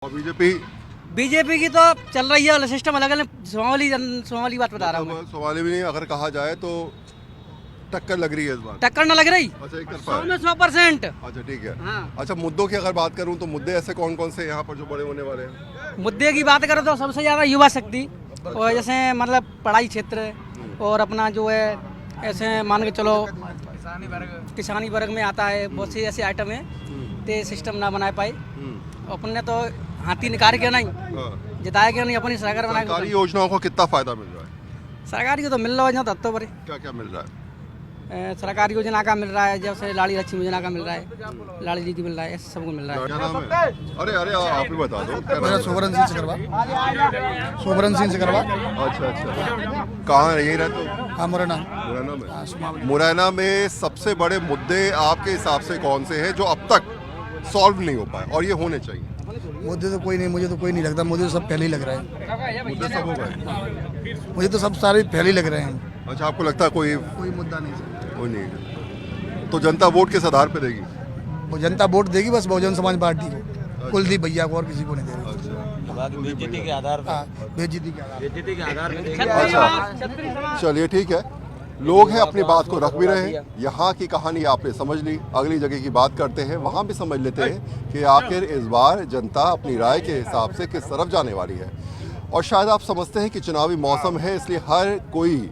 और BJP BJP की तो चल रही है सिस्टम अलग अलग। सोमाली बात बता रहा हूँ मैं। सवाल भी नहीं, अगर कहा जाए तो टक्कर लग रही है इस बार। टक्कर न लग रही, अच्छा, एक तरफा 100 है। में 100%। अच्छा ठीक है। हाँ। अच्छा, मुद्दों की अगर बात करूं तो मुद्दे ऐसे कौन कौन से यहाँ पर जो बड़े होने वाले हैं? मुद्दे की बात करो तो सबसे ज़्यादा युवा शक्ति, और जैसे मतलब पढ़ाई क्षेत्र, और अपना जो है ऐसे मान के चलो किसानी वर्ग में आता है, बहुत सी ऐसे आइटम है ते सिस्टम ना बना पाए। अपन ने तो हाथी निकाल के नहीं हाँ। जिताया के नहीं, अपनी सरकार बना सरकारी के। योजनाओं को कितना फायदा मिल रहा है? सरकारी को तो मिल रहा है तब तो बड़े। क्या क्या मिल रहा है? सरकारी योजना का मिल रहा है, जैसे लाड़ी लक्ष्मी योजना का मिल रहा है, लाड़ी दीदी मिल रहा है, ऐसे सबको मिल रहा है। क्या नाम है? अरे अरे आप ही बता दो। क्या नाम मेरा है? सोबरन सिंह सिकरवा। सोबरन सिंह सिकरवा। अच्छा अच्छा, कहाँ यही रहते हो? हाँ, मुरैना। मुरैना में। मुरैना में सबसे बड़े मुद्दे आपके हिसाब से कौन से हैं जो अब तक सॉल्व नहीं हो पाए और ये होने चाहिए? मुझे तो कोई नहीं, मुझे तो कोई नहीं लगता, मुझे तो सब पहले ही लग रहा है। मुद्दे सब हो गए? मुझे तो सब सारे पहले ही लग रहे हैं। अच्छा, आपको लगता है कोई कोई मुद्दा नहीं सर। कोई नहीं? तो जनता वोट किस आधार पे देगी? वो जनता वोट देगी बस बहुजन समाज पार्टी को, कुलदीप भैया को, और किसी को नहीं देगी। बेइज्जती के आधार पर। हाँ, बेइज्जती के आधार पर। अच्छा चलिए ठीक है, लोग हैं अपनी बात को रख भी रहे हैं। यहाँ की कहानी आपने समझ ली, अगली जगह की बात करते हैं, वहाँ भी समझ लेते हैं कि आखिर इस बार जनता अपनी राय के हिसाब से किस तरफ जाने वाली है। और शायद आप समझते हैं कि चुनावी मौसम है, इसलिए हर कोई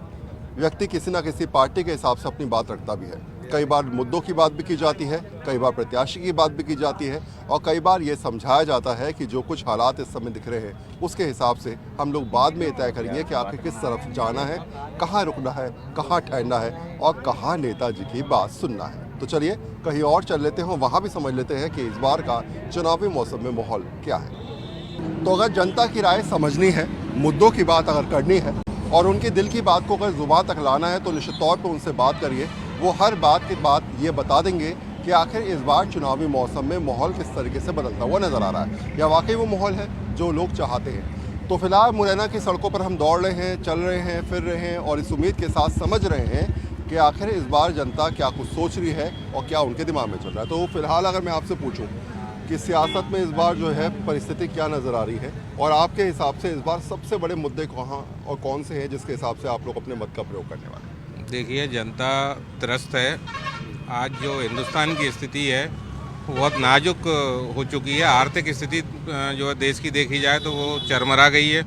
व्यक्ति किसी ना किसी पार्टी के हिसाब से अपनी बात रखता भी है। कई बार मुद्दों की बात भी की जाती है, कई बार प्रत्याशी की बात भी की जाती है, और कई बार ये समझाया जाता है कि जो कुछ हालात इस समय दिख रहे हैं उसके हिसाब से हम लोग बाद में तय करेंगे कि आखिर किस तरफ जाना है, कहाँ रुकना है, कहाँ ठहरना है और कहाँ नेताजी की बात सुनना है। तो चलिए कहीं और चल लेते हैं, वहाँ भी समझ लेते हैं कि इस बार का चुनावी मौसम में माहौल क्या है। तो अगर जनता की राय समझनी है, मुद्दों की बात अगर करनी है और उनके दिल की बात को अगर जुबान तक लाना है तो निश्चित तौर पर उनसे बात करिए। वो हर बात की बात ये बता देंगे कि आखिर इस बार चुनावी मौसम में माहौल किस तरीके से बदलता हुआ नज़र आ रहा है, या वाकई वो माहौल है जो लोग चाहते हैं। तो फिलहाल मुरैना की सड़कों पर हम दौड़ रहे हैं, चल रहे हैं, फिर रहे हैं और इस उम्मीद के साथ समझ रहे हैं कि आखिर इस बार जनता क्या कुछ सोच रही है और क्या उनके दिमाग में चल रहा है। तो फिलहाल अगर मैं आपसे पूछूँ कि सियासत में इस बार जो है परिस्थिति क्या नज़र आ रही है और आपके हिसाब से इस बार सबसे बड़े मुद्दे कहाँ और कौन से हैं जिसके हिसाब से आप लोग अपने मत का प्रयोग करने वाले हैं? देखिए, जनता त्रस्त है। आज जो हिंदुस्तान की स्थिति है वो बहुत नाजुक हो चुकी है। आर्थिक स्थिति जो है देश की देखी जाए तो वो चरमरा गई है।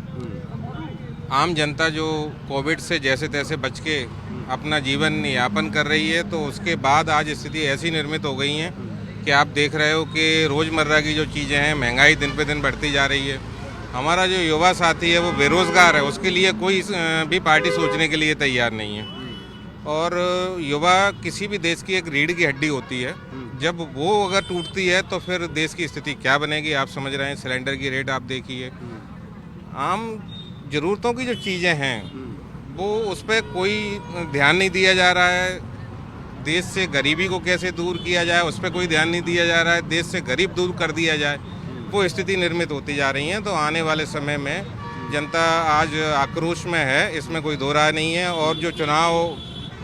आम जनता जो कोविड से जैसे तैसे बच के अपना जीवन यापन कर रही है, तो उसके बाद आज स्थिति ऐसी निर्मित हो गई है कि आप देख रहे हो कि रोज़मर्रा की जो चीज़ें हैं, महंगाई दिन पे दिन बढ़ती जा रही है। हमारा जो युवा साथी है वो बेरोज़गार है, उसके लिए कोई भी पार्टी सोचने के लिए तैयार नहीं है। और युवा किसी भी देश की एक रीढ़ की हड्डी होती है, जब वो अगर टूटती है तो फिर देश की स्थिति क्या बनेगी आप समझ रहे हैं। सिलेंडर की रेट आप देखिए, आम ज़रूरतों की जो चीज़ें हैं वो उस पर कोई ध्यान नहीं दिया जा रहा है। देश से गरीबी को कैसे दूर किया जाए उस पर कोई ध्यान नहीं दिया जा रहा है। देश से गरीब दूर कर दिया जाए, वो स्थिति निर्मित होती जा रही है। तो आने वाले समय में जनता आज आक्रोश में है, इसमें कोई दो राय नहीं है। और जो चुनाव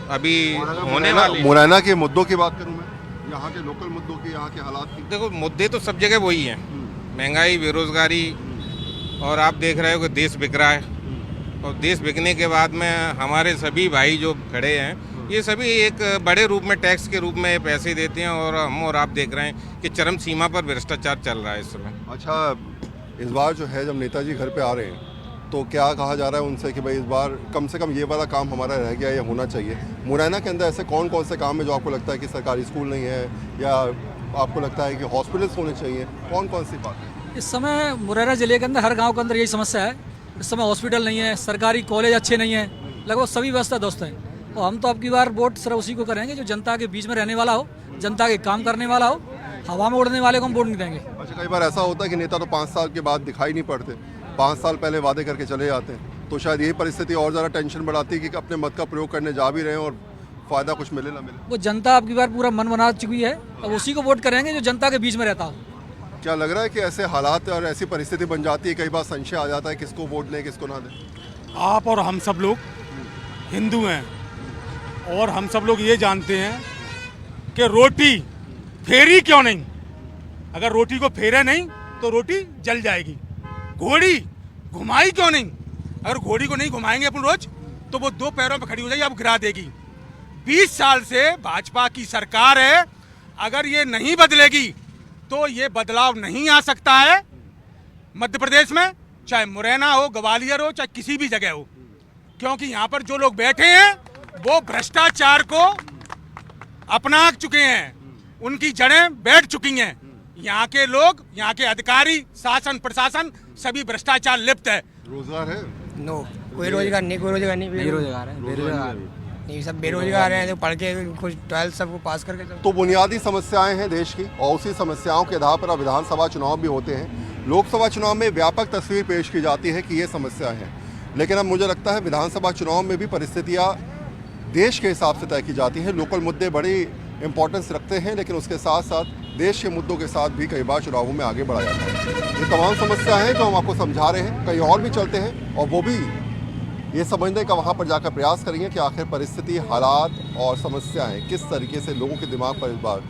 अभी होने वाले, मुरैना के मुद्दों की बात करूं मैं, यहाँ के लोकल मुद्दों की, यहाँ के हालात की। देखो मुद्दे तो सब जगह वही हैं, महंगाई, बेरोजगारी, और आप देख रहे हो कि देश बिक रहा है। और देश बिकने के बाद में हमारे सभी भाई जो खड़े हैं ये सभी एक बड़े रूप में टैक्स के रूप में पैसे देते हैं, और हम और आप देख रहे हैं कि चरम सीमा पर भ्रष्टाचार चल रहा है इस समय। अच्छा, इस बार जो है जब नेताजी घर पे आ रहे हैं तो क्या कहा जा रहा है उनसे कि भाई इस बार कम से कम ये वाला काम हमारा रह गया, ये होना चाहिए? मुरैना के अंदर ऐसे कौन कौन से काम है जो आपको लगता है कि सरकारी स्कूल नहीं है, या आपको लगता है कि हॉस्पिटल्स होने चाहिए? कौन कौन सी बात है? इस समय मुरैना जिले के अंदर हर गांव के अंदर यही समस्या है। इस समय हॉस्पिटल नहीं है, सरकारी कॉलेज अच्छे नहीं हैं, लगभग सभी व्यवस्था ध्वस्त है। और हम तो अब की बार वोट सिर्फ उसी को करेंगे जो जनता के बीच में रहने वाला हो, जनता के काम करने वाला हो। हवा में उड़ने वाले को हम वोट नहीं देंगे। अच्छा, कई बार ऐसा होता है कि नेता तो 5 साल के बाद दिखाई नहीं पड़ते, 5 साल पहले वादे करके चले जाते हैं, तो शायद यही परिस्थिति और ज़्यादा टेंशन बढ़ाती है कि अपने मत का प्रयोग करने जा भी रहे हैं और फ़ायदा कुछ मिले ना मिले। वो जनता अब की बार पूरा मन बना चुकी है, अब उसी को वोट करेंगे जो जनता के बीच में रहता हो। क्या लग रहा है कि ऐसे हालात और ऐसी परिस्थिति बन जाती है, कई बार संशय आ जाता है किसको वोट दें किसको ना दें? आप और हम सब लोग हिंदू हैं और हम सब लोग ये जानते हैं कि रोटी फेरी क्यों नहीं। अगर रोटी को फेरे नहीं तो रोटी जल जाएगी। घोड़ी घुमाई क्यों नहीं? अगर घोड़ी को नहीं घुमाएंगे अपन रोज तो वो 2 पैरों पे खड़ी हो जाएगी, अब गिरा देगी। 20 साल से भाजपा की सरकार है, अगर ये नहीं बदलेगी तो ये बदलाव नहीं आ सकता है मध्य प्रदेश में, चाहे मुरैना हो, ग्वालियर हो, चाहे किसी भी जगह हो, क्योंकि यहाँ पर जो लोग बैठे हैं वो भ्रष्टाचार को अपना चुके हैं, उनकी जड़ें बैठ चुकी हैं। यहाँ के लोग, यहाँ के अधिकारी, शासन प्रशासन सभी भ्रष्टाचार लिप्त है। रोजगार है? नो, कोई रोजगार नहीं, कोई रोजगार नहीं, बेरोजगार है, बेरोजगार नहीं, सब बेरोजगार हैं जो पढ़ के कुछ 12th सबको पास करके तो बुनियादी समस्याएं हैं देश की, और उसी समस्याओं के आधार पर अब विधानसभा चुनाव भी होते हैं। लोकसभा चुनाव में व्यापक तस्वीर पेश की जाती है कि ये समस्याएं हैं, लेकिन अब मुझे लगता है विधानसभा चुनाव में भी परिस्थितियां देश के हिसाब से तय की जाती हैं। लोकल मुद्दे बड़ी इंपॉर्टेंस रखते हैं, लेकिन उसके साथ साथ देश के मुद्दों के साथ भी कई बार चुनावों में आगे बढ़ा जाता है। ये तमाम समस्याएं हैं जो हम आपको समझा रहे हैं, कहीं और भी चलते हैं और वो भी ये समझने का वहाँ पर जाकर प्रयास करेंगे कि आखिर परिस्थिति, हालात और समस्याएं किस तरीके से लोगों के दिमाग पर इस बार